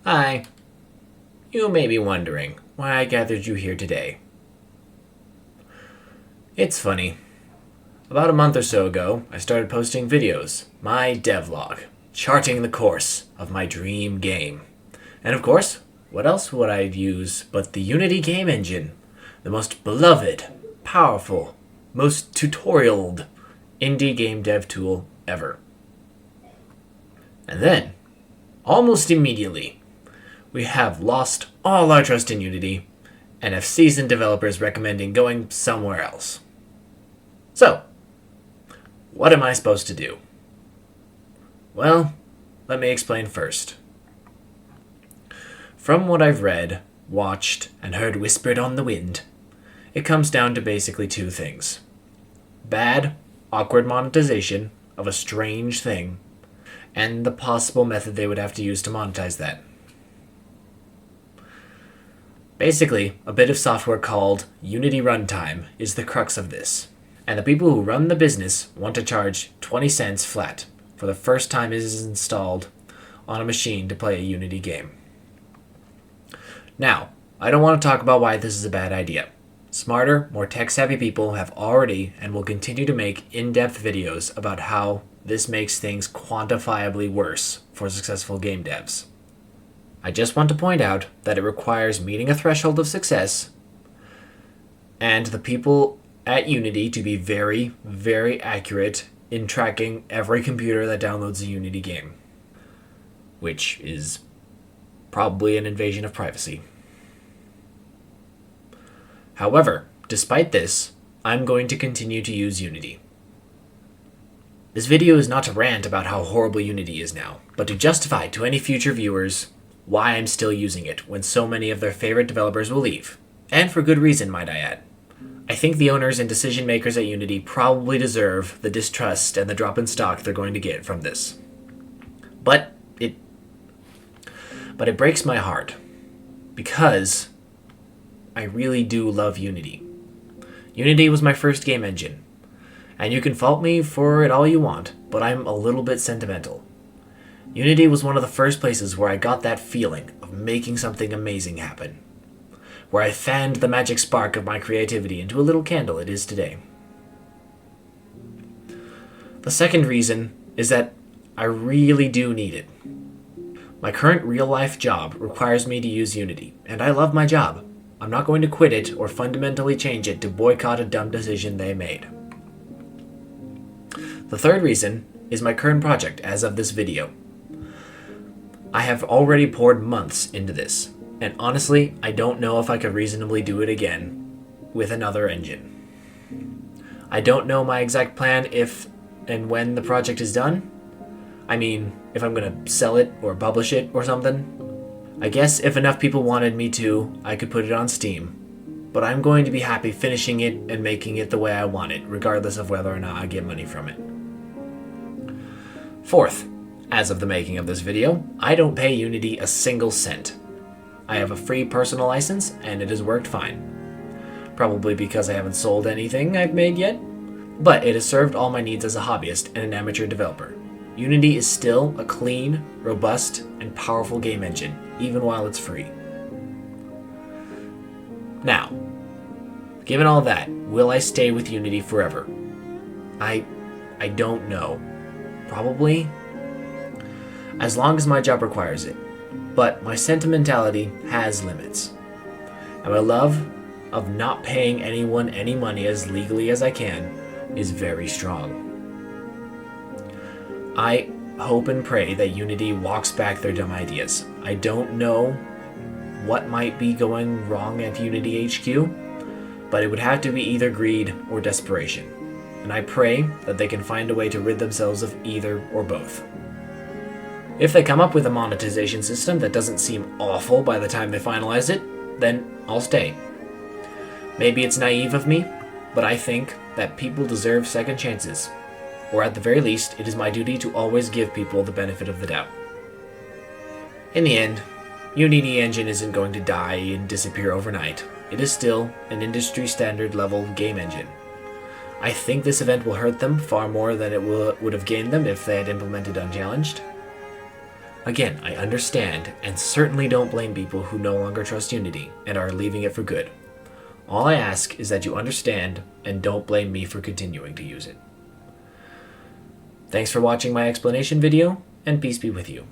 Hi. You may be wondering why I gathered you here today. It's funny. About a month or so ago, I started posting videos, my devlog, charting the course of my dream game. And of course, what else would I use but the Unity game engine, the most beloved, powerful, most tutorialed indie game dev tool ever. And then, almost immediately, we have lost all our trust in Unity and have seasoned developers recommending going somewhere else. So, what am I supposed to do? Well, let me explain first. From what I've read, watched, and heard whispered on the wind, it comes down to basically two things. Bad, awkward monetization of a strange thing, and the possible method they would have to use to monetize that. Basically, a bit of software called Unity Runtime is the crux of this, and the people who run the business want to charge 20 cents flat for the first time it is installed on a machine to play a Unity game. Now, I don't want to talk about why this is a bad idea. Smarter, more tech-savvy people have already and will continue to make in-depth videos about how this makes things quantifiably worse for successful game devs. I just want to point out that it requires meeting a threshold of success and the people at Unity to be very, very accurate in tracking every computer that downloads a Unity game, which is probably an invasion of privacy. However, despite this, I'm going to continue to use Unity. This video is not to rant about how horrible Unity is now, but to justify to any future viewers why I'm still using it when so many of their favorite developers will leave. And for good reason, might I add. I think the owners and decision makers at Unity probably deserve the distrust and the drop in stock they're going to get from this. But it breaks my heart, because I really do love Unity. Unity was my first game engine, and you can fault me for it all you want, but I'm a little bit sentimental. Unity was one of the first places where I got that feeling of making something amazing happen, where I fanned the magic spark of my creativity into a little candle it is today. The second reason is that I really do need it. My current real-life job requires me to use Unity, and I love my job. I'm not going to quit it or fundamentally change it to boycott a dumb decision they made. The third reason is my current project as of this video. I have already poured months into this, and honestly, I don't know if I could reasonably do it again with another engine. I don't know my exact plan if and when the project is done. I mean, if I'm gonna sell it or publish it or something. I guess if enough people wanted me to, I could put it on Steam. But I'm going to be happy finishing it and making it the way I want it, regardless of whether or not I get money from it. Fourth, as of the making of this video, I don't pay Unity a single cent. I have a free personal license, and it has worked fine. Probably because I haven't sold anything I've made yet, but it has served all my needs as a hobbyist and an amateur developer. Unity is still a clean, robust, and powerful game engine, even while it's free. Now, given all that, will I stay with Unity forever? I don't know. Probably. As long as my job requires it. But my sentimentality has limits. And my love of not paying anyone any money as legally as I can is very strong. I hope and pray that Unity walks back their dumb ideas. I don't know what might be going wrong at Unity HQ, but it would have to be either greed or desperation. And I pray that they can find a way to rid themselves of either or both. If they come up with a monetization system that doesn't seem awful by the time they finalize it, then I'll stay. Maybe it's naive of me, but I think that people deserve second chances. Or at the very least, it is my duty to always give people the benefit of the doubt. In the end, Unity Engine isn't going to die and disappear overnight. It is still an industry standard level game engine. I think this event will hurt them far more than it would have gained them if they had implemented Unchallenged. Again, I understand and certainly don't blame people who no longer trust Unity and are leaving it for good. All I ask is that you understand and don't blame me for continuing to use it. Thanks for watching my explanation video, and peace be with you.